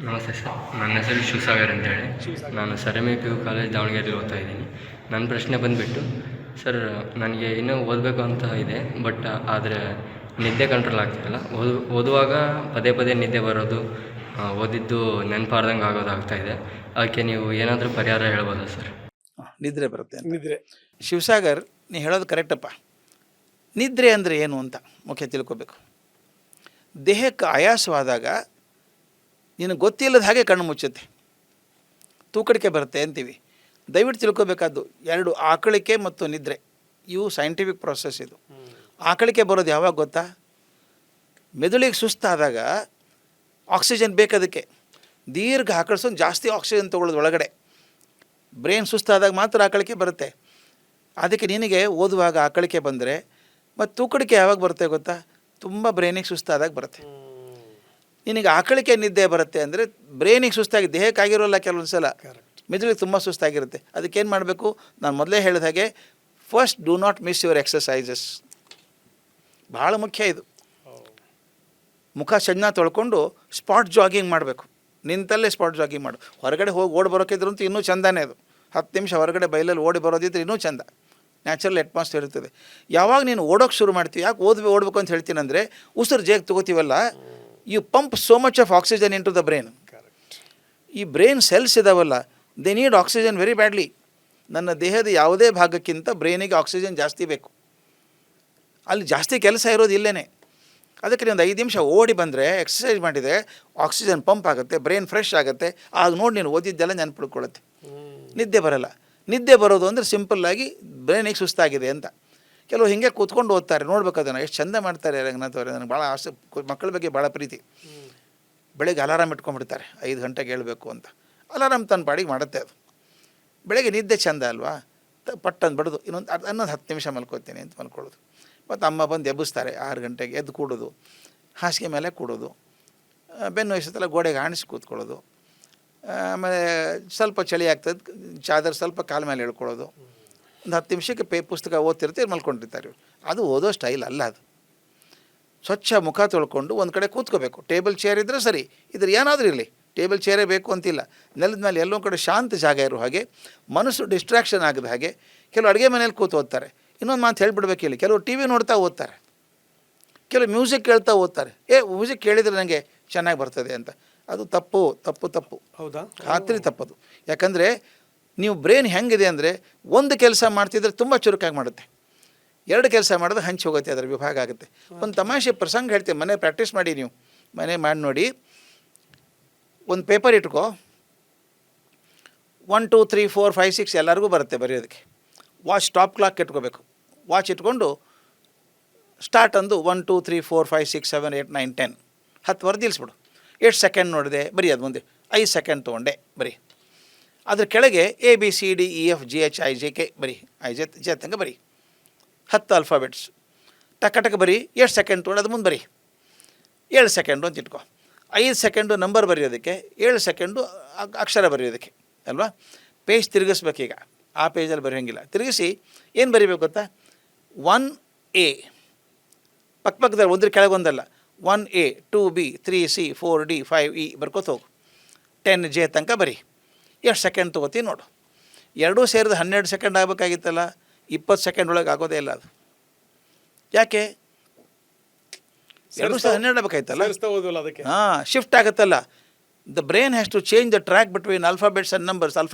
ನಮಸ್ತೆ ಸರ್, ನನ್ನ ಹೆಸರು ಶಿವಸಾಗರ್ ಅಂತೇಳಿ. ನಾನು ಸರ್ ಪಿ ಯು ಕಾಲೇಜ್ ದಾವಣಗೆರೆಯಲ್ಲಿ ಓದ್ತಾ ಇದ್ದೀನಿ. ನನ್ನ ಪ್ರಶ್ನೆ ಬಂದುಬಿಟ್ಟು, ಸರ್ ನನಗೆ ಇನ್ನೂ ಓದಬೇಕು ಅಂತ ಇದೆ, ಬಟ್ ಆದರೆ ನಿದ್ದೆ ಕಂಟ್ರೋಲ್ ಆಗ್ತಿರಲ್ಲ. ಓದುವಾಗ ಪದೇ ಪದೇ ನಿದ್ದೆ ಬರೋದು, ಓದಿದ್ದು ನೆನಪಾರ್ದಂಗೆ ಆಗೋದಾಗ್ತಾಯಿದೆ. ಅದಕ್ಕೆ ನೀವು ಏನಾದರೂ ಪರಿಹಾರ ಹೇಳ್ಬೋದಾ ಸರ್? ನಿದ್ರೆ ಬರುತ್ತೆ. ನಿದ್ರೆ ಶಿವಸಾಗರ್, ನೀ ಹೇಳೋದು ಕರೆಕ್ಟಪ್ಪ. ನಿದ್ರೆ ಅಂದರೆ ಏನು ಅಂತ ಮುಖ್ಯ ತಿಳ್ಕೊಬೇಕು. ದೇಹಕ್ಕೆ ಆಯಾಸವಾದಾಗ ನಿನಗೆ ಗೊತ್ತಿಲ್ಲದ ಹಾಗೆ ಕಣ್ಣು ಮುಚ್ಚುತ್ತೆ, ತೂಕಡಿಕೆ ಬರುತ್ತೆ ಅಂತೀವಿ. ದಯವಿಟ್ಟು ತಿಳ್ಕೊಬೇಕಾದ್ದು ಎರಡು, ಆಕಳಿಕೆ ಮತ್ತು ನಿದ್ರೆ. ಇವು ಸೈಂಟಿಫಿಕ್ ಪ್ರೊಸೆಸ್. ಇದು ಆಕಳಿಕೆ ಬರೋದು ಯಾವಾಗ ಗೊತ್ತಾ? ಮೆದುಳಿಗೆ ಸುಸ್ತಾದಾಗ ಆಕ್ಸಿಜನ್ ಬೇಕದಕ್ಕೆ. ದೀರ್ಘ ಆಕಳಿಸೋದು ಜಾಸ್ತಿ ಆಕ್ಸಿಜನ್ ತೊಗೊಳ್ಳೋದು ಒಳಗಡೆ. ಬ್ರೈನ್ ಸುಸ್ತಾದಾಗ ಮಾತ್ರ ಆಕಳಿಕೆ ಬರುತ್ತೆ. ಅದಕ್ಕೆ ನಿನಗೆ ಓದುವಾಗ ಆಕಳಿಕೆ ಬಂದರೆ, ಮತ್ತು ತೂಕಡಿಕೆ ಯಾವಾಗ ಬರುತ್ತೆ ಗೊತ್ತಾ? ತುಂಬ ಬ್ರೈನಿಗೆ ಸುಸ್ತಾದಾಗ ಬರುತ್ತೆ. ನಿನಗೆ ಆಕಳಿಕೆ ನಿದ್ದೆ ಬರುತ್ತೆ ಅಂದರೆ ಬ್ರೈನಿಗೆ ಸುಸ್ತಾಗಿ, ದೇಹಕ್ಕಾಗಿರೋಲ್ಲ ಕೆಲವೊಂದು ಸಲ, ಮೆದುಳಿಗೆ ತುಂಬ ಸುಸ್ತಾಗಿರುತ್ತೆ. ಅದಕ್ಕೇನು ಮಾಡಬೇಕು? ನಾನು ಮೊದಲೇ ಹೇಳಿದ ಹಾಗೆ, first do not miss your exercises. ಭಾಳ ಮುಖ್ಯ ಇದು. ಮುಖ ಚೆನ್ನಾಗಿ ತೊಳ್ಕೊಂಡು ಸ್ಪಾಟ್ ಜಾಗಿಂಗ್ ಮಾಡಬೇಕು. ನಿಂತಲ್ಲೇ ಸ್ಪಾಟ್ ಜಾಗಿಂಗ್ ಮಾಡು. ಹೊರಗಡೆ ಹೋಗಿ ಓಡಿ ಬರೋಕ್ಕಿದ್ರು ಅಂತೂ ಇನ್ನೂ ಚೆಂದಾನೇ ಅದು. 10 ನಿಮಿಷ ಹೊರಗಡೆ ಬಯಲಲ್ಲಿ ಓಡಿ ಬರೋದಿದ್ರೆ ಇನ್ನೂ ಚೆಂದ, ನ್ಯಾಚುರಲ್ ಅಟ್ಮಾಸ್ಫಿಯರ್ ಇರ್ತದೆ. ಯಾವಾಗ ನೀನು ಓಡೋಕ್ಕೆ ಶುರು ಮಾಡ್ತೀವಿ, ಯಾಕೆ ಓಡಬೇಕು ಅಂತ ಹೇಳ್ತೀನಿ ಅಂದರೆ, ಉಸಿರು ಜೇಗ್ ತೊಗೋತೀವಲ್ಲ, you pump so much of oxygen into the brain. ಈ ಬ್ರೈನ್ ಸೆಲ್ಸ್ ಇದಾವಲ್ಲ, they need oxygen very badly. ನನ್ನ ದೇಹದ ಯಾವುದೇ ಭಾಗಕ್ಕಿಂತ ಬ್ರೈನಿಗೆ ಆಕ್ಸಿಜನ್ ಜಾಸ್ತಿ ಬೇಕು. ಅಲ್ಲಿ ಜಾಸ್ತಿ ಕೆಲಸ ಇರೋದು ಇಲ್ಲೇ. ಅದಕ್ಕೆ ಒಂದು 5 ನಿಮಿಷ ಓಡಿ ಬಂದರೆ, ಎಕ್ಸಸೈಸ್ ಮಾಡಿದರೆ ಆಕ್ಸಿಜನ್ ಪಂಪ್ ಆಗುತ್ತೆ, ಬ್ರೈನ್ ಫ್ರೆಶ್ ಆಗುತ್ತೆ. ಆಗ ನೋಡಿ ನೀನು ಓದಿದ್ದೆಲ್ಲ ನೆನಪಿಡ್ಕೊಳ್ಳುತ್ತೆ, ನಿದ್ದೆ ಬರೋಲ್ಲ. ನಿದ್ದೆ ಬರೋದು ಅಂದರೆ ಸಿಂಪಲ್ಲಾಗಿ ಬ್ರೈನಿಗೆ ಸುಸ್ತಾಗಿದೆ ಅಂತ. ಕೆಲವು ಹೀಗೆ ಕೂತ್ಕೊಂಡು ಓದ್ತಾರೆ, ನೋಡ್ಬೇಕು ಅದನ್ನು ಎಷ್ಟು ಚಂದ ಮಾಡ್ತಾರೆ ರಂಗನಾಥ್ ಅವರೇ. ನನಗೆ ಭಾಳ ಆಸೆ, ಮಕ್ಕಳ ಬಗ್ಗೆ ಭಾಳ ಪ್ರೀತಿ. ಬೆಳಗ್ಗೆ ಅಲಾರಾಮ್ ಇಟ್ಕೊಂಡ್ಬಿಡ್ತಾರೆ, 5 ಗಂಟೆಗೆ ಹೇಳಬೇಕು ಅಂತ. ಅಲಾರಾಮ್ ತನ್ನ ಪಾಡಿಗೆ ಮಾಡುತ್ತೆ ಅದು. ಬೆಳಗ್ಗೆ ನಿದ್ದೆ ಚೆಂದ ಅಲ್ವಾ? ಪಟ್ಟಂದು ಬಡ್ದು ಇನ್ನೊಂದು 10 ನಿಮಿಷ ಮಲ್ಕೋತೀನಿ ಅಂತ ಮಲ್ಕೊಳ್ಳೋದು. ಮತ್ತು ಅಮ್ಮ ಬಂದು ಎಬ್ಬಿಸ್ತಾರೆ 6 ಗಂಟೆಗೆ. ಎದ್ದು ಕೂಡೋದು, ಹಾಸಿಗೆ ಮೇಲೆ ಕೂಡೋದು, ಬೆನ್ನು ವಯಸ್ಸತ್ತೆಲ್ಲ ಗೋಡೆಗೆ ಆಣಿಸಿ ಕೂತ್ಕೊಳ್ಳೋದು. ಆಮೇಲೆ ಸ್ವಲ್ಪ ಚಳಿ ಆಗ್ತದೆ, ಚಾದರ್ ಸ್ವಲ್ಪ ಕಾಲ ಮೇಲೆ ಹೇಳ್ಕೊಳ್ಳೋದು. ಒಂದು 10 ನಿಮಿಷಕ್ಕೆ ಪುಸ್ತಕ ಓದ್ತಿರ್ತೀವಿ, ಮಲ್ಕೊಂಡಿರ್ತಾರೆ. ಅದು ಓದೋ ಸ್ಟೈಲ್ ಅಲ್ಲ ಅದು. ಸ್ವಚ್ಛ ಮುಖ ತೊಳ್ಕೊಂಡು ಒಂದು ಕಡೆ ಕೂತ್ಕೋಬೇಕು. ಟೇಬಲ್ ಚೇರ್ ಇದ್ದರೆ ಸರಿ, ಇದ್ರ ಏನಾದರೂ ಇರಲಿ, ಟೇಬಲ್ ಚೇರೇ ಬೇಕು ಅಂತಿಲ್ಲ. ನೆಲದ ಮೇಲೆ ಎಲ್ಲೋ ಕಡೆ ಶಾಂತ ಜಾಗ ಇರೋ ಹಾಗೆ, ಮನಸ್ಸು ಡಿಸ್ಟ್ರಾಕ್ಷನ್ ಆಗದ ಹಾಗೆ. ಕೆಲವು ಅಡುಗೆ ಮನೇಲಿ ಕೂತು ಓದ್ತಾರೆ. ಇನ್ನೊಂದು ಮಾತು ಹೇಳ್ಬಿಡ್ಬೇಕು ಇಲ್ಲಿ, ಕೆಲವರು ಟಿ ವಿ ನೋಡ್ತಾ ಓದ್ತಾರೆ, ಕೆಲವು ಮ್ಯೂಸಿಕ್ ಕೇಳ್ತಾ ಓದ್ತಾರೆ. ಮ್ಯೂಸಿಕ್ ಕೇಳಿದರೆ ನನಗೆ ಚೆನ್ನಾಗಿ ಬರ್ತದೆ ಅಂತ. ಅದು ತಪ್ಪು ತಪ್ಪು ತಪ್ಪು. ಹೌದಾ? ಖಾತ್ರಿ ತಪ್ಪದು. ಯಾಕಂದರೆ ನೀವು ಬ್ರೈನ್ ಹೆಂಗಿದೆ ಅಂದರೆ, ಒಂದು ಕೆಲಸ ಮಾಡ್ತಿದ್ರೆ ತುಂಬ ಚುರುಕಾಗಿ ಮಾಡುತ್ತೆ, 2 ಕೆಲಸ ಮಾಡಿದ್ರೆ ಹಂಚಿ ಹೋಗುತ್ತೆ, ಅದರ ವಿಭಾಗ ಆಗುತ್ತೆ. ಒಂದು ತಮಾಷೆ ಪ್ರಸಂಗ ಹೇಳ್ತೀವಿ, ಮನೆ ಪ್ರಾಕ್ಟೀಸ್ ಮಾಡಿ, ನೀವು ಮನೆ ಮಾಡಿ ನೋಡಿ. ಒಂದು ಪೇಪರ್ ಇಟ್ಕೋ, 1 2 3 4 5 6 ಎಲ್ಲರಿಗೂ ಬರುತ್ತೆ ಬರೆಯೋದಕ್ಕೆ. ವಾಚ್ ಸ್ಟಾಪ್ ಕ್ಲಾಕ್ ಇಟ್ಕೋಬೇಕು. ವಾಚ್ ಇಟ್ಕೊಂಡು ಸ್ಟಾರ್ಟ್ ಅಂದು 1 2 3 4 5 6 7 8 9 10 10 ವರ್ದಿಲ್ಸ್ಬಿಡು. 8 ಸೆಕೆಂಡ್ ನೋಡಿದೆ ಬರೀ, ಅದು ಮುಂದೆ 5 ಸೆಕೆಂಡ್ ತೊಗೊಂಡೆ ಬರೀ. ಅದ್ರ ಕೆಳಗೆ ABCDEFGHIJK ಬರೀ, ಜೆ ತನಕ ಬರೀ. 10 ಆಲ್ಫಾಬೆಟ್ಸ್ ಟಕ ಟಕ ಬರೀ. 7 ಸೆಕೆಂಡ್ ತೊಗೊಂಡು ಅದು ಮುಂದೆ ಬರೀ. 7 ಸೆಕೆಂಡು ಅಂತ ಇಟ್ಕೊ. 5 ಸೆಕೆಂಡು ನಂಬರ್ ಬರೆಯೋದಕ್ಕೆ, 7 ಸೆಕೆಂಡು ಅಕ್ಷರ ಬರೆಯೋದಕ್ಕೆ ಅಲ್ವಾ? ಪೇಜ್ ತಿರುಗಿಸ್ಬೇಕೀಗ, ಆ ಪೇಜಲ್ಲಿ ಬರೆಯೋಂಗಿಲ್ಲ. ತಿರುಗಿಸಿ ಏನು ಬರೀಬೇಕು ಗೊತ್ತಾ? 1A ಪಕ್ಕದಲ್ಲಿ ಒಂದ್ರ ಕೆಳಗೊಂದಲ್ಲ, 1A 2B 3C 4D 5E ಬರ್ಕೋತ ಹೋಗು. 10J ತನಕ ಬರೀ. ಎಷ್ಟು ಸೆಕೆಂಡ್ ತೊಗೋತೀನಿ ನೋಡು. ಎರಡೂ ಸೇರಿದ 12 ಸೆಕೆಂಡ್ ಆಗಬೇಕಾಗಿತ್ತಲ್ಲ, 20 ಸೆಕೆಂಡ್ ಒಳಗೆ ಆಗೋದೇ ಇಲ್ಲ ಅದು. ಯಾಕೆ? 2 ಸೇರಿ 12 ಆಗಬೇಕಾಯ್ತಲ್ಲ. ಹಾಂ, ಶಿಫ್ಟ್ ಆಗುತ್ತಲ್ಲ. The brain has to change the track between alphabets and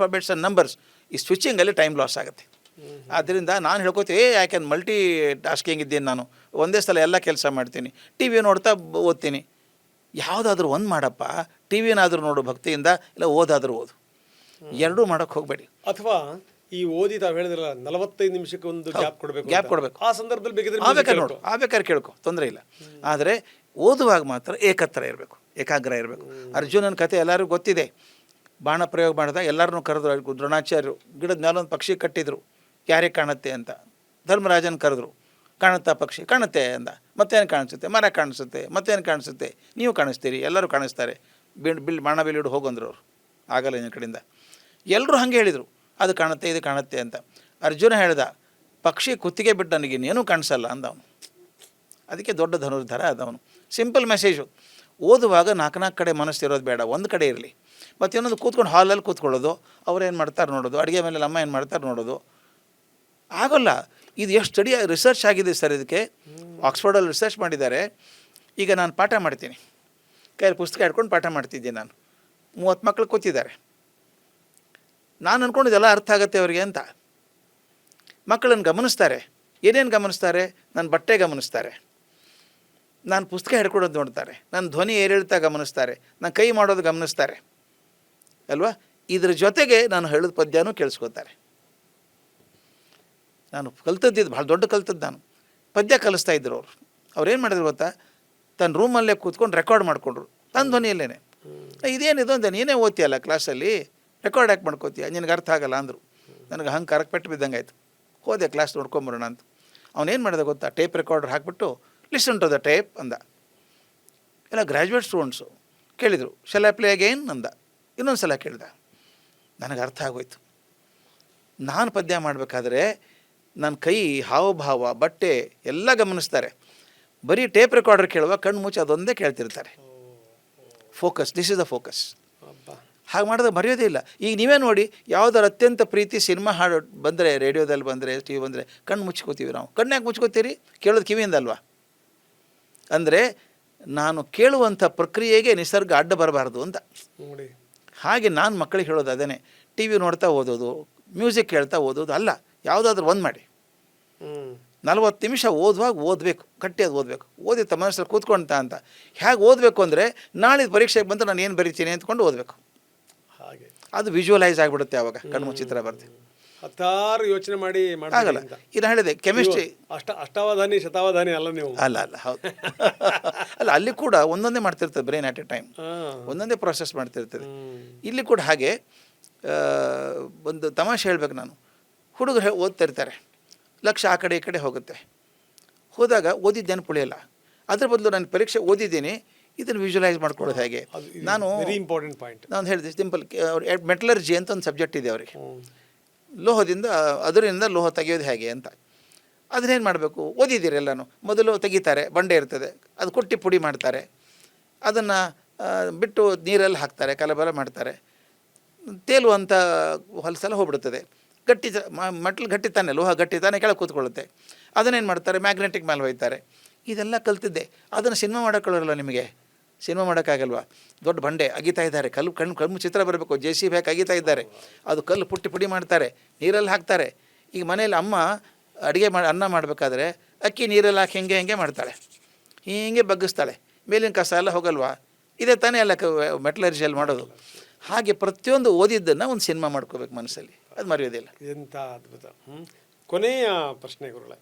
numbers. ಈ ಸ್ವಿಚಿಂಗಲ್ಲಿ ಟೈಮ್ ಲಾಸ್ ಆಗುತ್ತೆ. ಆದ್ದರಿಂದ ನಾನು ಹೇಳ್ಕೊತೀನಿ, ಐ ಕ್ಯಾನ್ ಮಲ್ಟಿ ಟಾಸ್ಕಿಂಗ್ ಇದ್ದೀನಿ ನಾನು. ಒಂದೇ ಸಲ ಎಲ್ಲ ಕೆಲಸ ಮಾಡ್ತೀನಿ. ಟಿ ವಿ ನೋಡ್ತಾ ಓದ್ತೀನಿ. ಯಾವುದಾದ್ರೂ ಒಂದು ಮಾಡಪ್ಪ. ಟಿ ವಿನಾದರೂ ನೋಡು ಭಕ್ತಿಯಿಂದ, ಇಲ್ಲ ಓದಾದರೂ ಓದು. ಎರಡೂ ಮಾಡೋಕ್ಕೆ ಹೋಗಬೇಡಿ. ಅಥವಾ ಈ ಓದಿ ತಾವು ಹೇಳಿದ್ರಲ್ಲ 45 ನಿಮಿಷಕ್ಕೆ ಒಂದು ಗ್ಯಾಪ್ ಕೊಡಬೇಕು. ಆ ಸಂದರ್ಭದಲ್ಲಿ ಬೇಕಾದ್ರೆ ಕೇಳ್ಕೊ, ತೊಂದರೆ ಇಲ್ಲ. ಆದರೆ ಓದುವಾಗ ಮಾತ್ರ ಏಕಾಗ್ರ ಇರಬೇಕು. ಅರ್ಜುನನ ಕಥೆ ಎಲ್ಲರಿಗೂ ಗೊತ್ತಿದೆ. ಬಾಣ ಪ್ರಯೋಗ ಮಾಡಿದಾಗ ಎಲ್ಲರನ್ನೂ ಕರೆದ್ರು ದ್ರೋಣಾಚಾರ್ಯರು. ಗಿಡದ ಮೇಲೊಂದು ಪಕ್ಷಿ ಕಟ್ಟಿದ್ರು, ಯಾರಿಗೆ ಕಾಣುತ್ತೆ ಅಂತ. ಧರ್ಮರಾಜನ ಕರೆದ್ರು, ಕಾಣುತ್ತಾ ಪಕ್ಷಿ? ಕಾಣುತ್ತೆ ಅಂದ. ಮತ್ತೇನು ಕಾಣಿಸುತ್ತೆ? ಮರ ಕಾಣಿಸುತ್ತೆ. ಮತ್ತೇನು ಕಾಣಿಸುತ್ತೆ? ನೀವು ಕಾಣಿಸ್ತೀರಿ, ಎಲ್ಲರೂ ಕಾಣಿಸ್ತಾರೆ. ಬಾಣ ಬೀಳಿಡು ಹೋಗಂದ್ರು ಅವರು. ಆಗಲ್ಲ ನಿನ್ನ ಕಡೆಯಿಂದ. ಎಲ್ಲರೂ ಹಾಗೆ ಹೇಳಿದರು, ಅದು ಕಾಣುತ್ತೆ, ಇದು ಕಾಣುತ್ತೆ ಅಂತ. ಅರ್ಜುನ ಹೇಳ್ದ, ಪಕ್ಷಿ ಕುತ್ತಿಗೆ ಬಿಟ್ಟು ನನಗಿನ್ನೇನೂ ಕಾಣಿಸಲ್ಲ ಅಂದವನು. ಅದಕ್ಕೆ ದೊಡ್ಡ ಧನುರ್ಧರ ಆದವನು. Simple message. ಓದುವಾಗ ನಾಲ್ಕು ಕಡೆ ಮನಸ್ಸು ಇರೋದು ಬೇಡ, ಒಂದು ಕಡೆ ಇರಲಿ. ಮತ್ತು ಇನ್ನೊಂದು ಕೂತ್ಕೊಂಡು ಹಾಲಲ್ಲಿ ಕೂತ್ಕೊಳ್ಳೋದು, ಅವ್ರೇನು ಮಾಡ್ತಾರೆ ನೋಡೋದು, ಅಡುಗೆ ಮೇಲೆ ಅಮ್ಮ ಏನು ಮಾಡ್ತಾರೆ ನೋಡೋದು ಆಗೋಲ್ಲ. ಇದು ಎಷ್ಟು ಸ್ಟಡಿ ರಿಸರ್ಚ್ ಆಗಿದೆ ಸರ್. ಇದಕ್ಕೆ ಆಕ್ಸ್ಫರ್ಡಲ್ಲಿ ರಿಸರ್ಚ್ ಮಾಡಿದ್ದಾರೆ. ಈಗ ನಾನು ಪಾಠ ಮಾಡ್ತೀನಿ, ಕೈಯಲ್ಲಿ ಪುಸ್ತಕ ಹಿಡ್ಕೊಂಡು ಪಾಠ ಮಾಡ್ತಿದ್ದೀನಿ. ನಾನು 30 ಮಕ್ಕಳು ಕೂತಿದ್ದಾರೆ. ನಾನು ಅಂದ್ಕೊಂಡಿದ್ದೆಲ್ಲ ಅರ್ಥ ಆಗುತ್ತೆ ಅವರಿಗೆ ಅಂತ. ಮಕ್ಕಳನ್ನು ಗಮನಿಸ್ತಾರೆ. ಏನೇನು ಗಮನಿಸ್ತಾರೆ? ನನ್ನ ಬಟ್ಟೆ ಗಮನಿಸ್ತಾರೆ, ನಾನು ಪುಸ್ತಕ ಹಿಡ್ಕೊಡೋದು ನೋಡ್ತಾರೆ, ನನ್ನ ಧ್ವನಿ ಏರಿಳಿತ ಗಮನಿಸ್ತಾರೆ, ನಾನು ಕೈ ಮಾಡೋದು ಗಮನಿಸ್ತಾರೆ ಅಲ್ವಾ. ಇದ್ರ ಜೊತೆಗೆ ನಾನು ಹೇಳಿದ ಪದ್ಯನೂ ಕೇಳಿಸ್ಕೋತಾರೆ. ನಾನು ಕಲ್ತದ್ದಿದ್ದು ಭಾಳ ದೊಡ್ಡ ಕಲ್ತದ್ದು. ನಾನು ಪದ್ಯ ಕಲಿಸ್ತಾ ಇದ್ದರು ಅವರು. ಅವ್ರೇನು ಮಾಡಿದ್ರು ಗೊತ್ತಾ, ತನ್ನ ರೂಮಲ್ಲೇ ಕೂತ್ಕೊಂಡು ರೆಕಾರ್ಡ್ ಮಾಡಿಕೊಂಡ್ರು ತನ್ನ ಧ್ವನಿಯಲ್ಲೇ. ಇದೇನಿದು ಅಂತ, ನೀನೇ ಓದ್ತೀಯಲ್ಲ ಕ್ಲಾಸಲ್ಲಿ, ರೆಕಾರ್ಡ್ ಯಾಕೆ ಮಾಡ್ಕೋತೀಯ, ನಿನಗೆ ಅರ್ಥ ಆಗಲ್ಲ ಅಂದರು. ನನಗೆ ಹಂಗೆ ಕರಕ್ಕೆ ಪೆಟ್ಟು ಬಿದ್ದಂಗೆ ಆಯಿತು. ಹೋದೆ ಕ್ಲಾಸ್ ನೋಡ್ಕೊಂಬರೋಣ ಅಂತ. ಅವನೇನು ಮಾಡಿದೆ ಗೊತ್ತಾ, ಟೇಪ್ ರೆಕಾರ್ಡರ್ ಹಾಕಿಬಿಟ್ಟು ಲಿಸನ್ ಟು ದ ಟೇಪ್ ಅಂದ. ಎಲ್ಲ ಗ್ರ್ಯಾಜುಯೇಟ್ ಸ್ಟೂಡೆಂಟ್ಸು ಕೇಳಿದರು. ಶಲ್ ಐ ಪ್ಲೇ ಅಗೇನ್ ಅಂದ. ಇನ್ನೊಂದು ಸಲ ಕೇಳಿದ. ನನಗೆ ಅರ್ಥ ಆಗೋಯ್ತು. ನಾನು ಪದ್ಯ ಮಾಡಬೇಕಾದ್ರೆ ನನ್ನ ಕೈ, ಹಾವಭಾವ, ಬಟ್ಟೆ ಎಲ್ಲ ಗಮನಿಸ್ತಾರೆ. ಬರೀ ಟೇಪ್ ರೆಕಾರ್ಡರ್ ಕೇಳುವ ಕಣ್ಣು ಮುಚ್ಚಿ ಅದೊಂದೇ ಕೇಳ್ತಿರ್ತಾರೆ. Focus, this is the focus. ಹಾಗೆ ಮಾಡಿದ್ರೆ ಮರೆಯೋದೇ ಇಲ್ಲ. ಈಗ ನೀವೇ ನೋಡಿ, ಯಾವುದಾರು ಅತ್ಯಂತ ಪ್ರೀತಿ ಸಿನಿಮಾ ಹಾಡು ಬಂದರೆ, ರೇಡಿಯೋದಲ್ಲಿ ಬಂದರೆ, ಟಿ ವಿ ಬಂದರೆ ಕಣ್ಣು ಮುಚ್ಕೋತೀವಿ ನಾವು. ಕಣ್ಣು ಯಾಕೆ ಮುಚ್ಕೋತೀರಿ? ಕೇಳೋದು ಕಿವಿಯಿಂದ ಅಲ್ವಾ? ಅಂದರೆ ನಾನು ಕೇಳುವಂಥ ಪ್ರಕ್ರಿಯೆಗೆ ನಿಸರ್ಗ ಅಡ್ಡ ಬರಬಾರ್ದು ಅಂತ. ಹಾಗೆ ನಾನು ಮಕ್ಕಳಿಗೆ ಹೇಳೋದು ಅದೇನೆ. ಟಿ ವಿ ನೋಡ್ತಾ ಓದೋದು, ಮ್ಯೂಸಿಕ್ ಕೇಳ್ತಾ ಓದೋದು ಅಲ್ಲ. ಯಾವುದಾದ್ರೂ ಒಂದು ಮಾಡಿ. 40 ನಿಮಿಷ ಓದುವಾಗ ಓದಬೇಕು, ಗಟ್ಟಿಯಾಗಿ ಓದಬೇಕು. ಓದಿ ತಮ್ಮ ಮನಸ್ಸಲ್ಲಿ ಕೂತ್ಕೊಂತ ಅಂತ. ಹೇಗೆ ಓದಬೇಕು ಅಂದರೆ, ನಾಳೆ ಪರೀಕ್ಷೆಗೆ ಬಂದು ನಾನು ಏನು ಬರೀತೀನಿ ಅಂದ್ಕೊಂಡು ಓದಬೇಕು. ಹಾಗೆ ಅದು ವಿಜುವಲೈಸ್ ಆಗಿಬಿಡುತ್ತೆ. ಆವಾಗ ಕಣ್ಣು ಮುಚ್ಚಿತ್ರ ಬರ್ತೀವಿ. ಹತ್ತಾರು ಯೋಚನೆ ಮಾಡಿ ಆಗಲ್ಲ. ಇದು ಹೇಳಿದೆ ಕೆಮಿಸ್ಟ್ರಿ ಅಷ್ಟಾವಧಾನಿ ಶತಾವಧಾನಿ ಅಲ್ಲ ನೀವು. ಅಲ್ಲ ಹೌದು. ಅಲ್ಲ, ಅಲ್ಲಿ ಕೂಡ ಒಂದೊಂದೇ ಮಾಡ್ತಿರ್ತದೆ ಬ್ರೈನ್ ಅಟ್ ಎ ಟೈಮ್, ಒಂದೊಂದೇ ಪ್ರೊಸೆಸ್ ಮಾಡ್ತಿರ್ತದೆ. ಇಲ್ಲಿ ಕೂಡ ಹಾಗೆ. ಒಂದು ತಮಾಷೆ ಹೇಳ್ಬೇಕು ನಾನು. ಹುಡುಗರು ಓದ್ತಾ ಇರ್ತಾರೆ, ಲಕ್ಷ್ಯ ಆ ಕಡೆ ಈ ಕಡೆ ಹೋಗುತ್ತೆ. ಹೋದಾಗ ಓದಿದ್ದೇನು ಪುಳಿಯಲ್ಲ. ಅದ್ರ ಬದಲು ನಾನು ಪರೀಕ್ಷೆ ಓದಿದ್ದೀನಿ, ಇದನ್ನು ವಿಜುವಲೈಸ್ ಮಾಡ್ಕೊಳ್ಳೋದು ಹೇಗೆ. ನಾನು ವೆರಿ ಇಂಪಾರ್ಟೆಂಟ್ ಪಾಯಿಂಟ್. ನಾನು ಹೇಳಿದೆ ಸಿಂಪಲ್. ಮೆಟಲರ್ಜಿ ಅಂತ ಒಂದು ಸಬ್ಜೆಕ್ಟ್ ಇದೆ ಅವರಿಗೆ. ಲೋಹದಿಂದ, ಅದರಿಂದ ಲೋಹ ತೆಗೆಯೋದು ಹೇಗೆ ಅಂತ. ಅದನ್ನೇನು ಮಾಡಬೇಕು, ಓದಿದ್ದೀರಿ ಎಲ್ಲನೂ. ಮೊದಲು ತೆಗಿತಾರೆ, ಬಂಡೆ ಇರ್ತದೆ, ಅದು ಕುಟ್ಟಿ ಪುಡಿ ಮಾಡ್ತಾರೆ, ಅದನ್ನು ಬಿಟ್ಟು ನೀರಲ್ಲಿ ಹಾಕ್ತಾರೆ, ಕಲಬಲ ಮಾಡ್ತಾರೆ, ತೇಲುವಂಥ ಹೊಲಸೆಲ್ಲ ಹೋಗ್ಬಿಡ್ತದೆ. ಗಟ್ಟಿ ಮಟ್ಲು ಗಟ್ಟಿ ತಾನೆ, ಲೋಹ ಗಟ್ಟಿ ತಾನೆ, ಕೆಳಗೆ ಕೂತ್ಕೊಳ್ಳುತ್ತೆ. ಅದನ್ನೇನು ಮಾಡ್ತಾರೆ, ಮ್ಯಾಗ್ನೆಟಿಕ್ ಮೇಲೆ ಒಯ್ತಾರೆ. ಇದೆಲ್ಲ ಕಲ್ತಿದ್ದೆ. ಅದನ್ನು ಸಿನಿಮಾ ಮಾಡೋಕ್ಕೊಳ್ಳಲ್ಲ ನಿಮಗೆ. ಸಿನಿಮಾ ಮಾಡೋಕ್ಕಾಗಲ್ವಾ? ದೊಡ್ಡ ಬಂಡೆ ಅಗಿತಾ ಇದ್ದಾರೆ, ಕಣ್ಣು ಚಿತ್ರ ಬರಬೇಕು, JCB ಹಾಕಿ ಅಗಿತಾ ಇದ್ದಾರೆ. ಅದು ಕಲ್ಲು ಪುಟ್ಟಿ ಪುಡಿ ಮಾಡ್ತಾರೆ, ನೀರಲ್ಲಿ ಹಾಕ್ತಾರೆ. ಈಗ ಮನೇಲಿ ಅಮ್ಮ ಅಡುಗೆ ಅನ್ನ ಮಾಡಬೇಕಾದ್ರೆ ಅಕ್ಕಿ ನೀರಲ್ಲಿ ಹಾಕಿ ಹೆಂಗೆ ಮಾಡ್ತಾಳೆ, ಹೀಗೆ ಬಗ್ಗಿಸ್ತಾಳೆ, ಮೇಲಿನ ಕಸ ಎಲ್ಲ ಹೋಗಲ್ವಾ? ಇದೇ ತಾನೇ ಎಲ್ಲ ಮೆಟಲರ್ಜಿಯಲ್ಲಿ ಮಾಡೋದು. ಹಾಗೆ ಪ್ರತಿಯೊಂದು ಓದಿದ್ದನ್ನು ಒಂದು ಸಿನಿಮಾ ಮಾಡ್ಕೋಬೇಕು ಮನಸ್ಸಲ್ಲಿ, ಅದು ಮರೆಯೋದಿಲ್ಲ. ಎಂಥ ಅದ್ಭುತ. ಕೊನೆಯ ಪ್ರಶ್ನೆ ಗುರುಗಳೇ,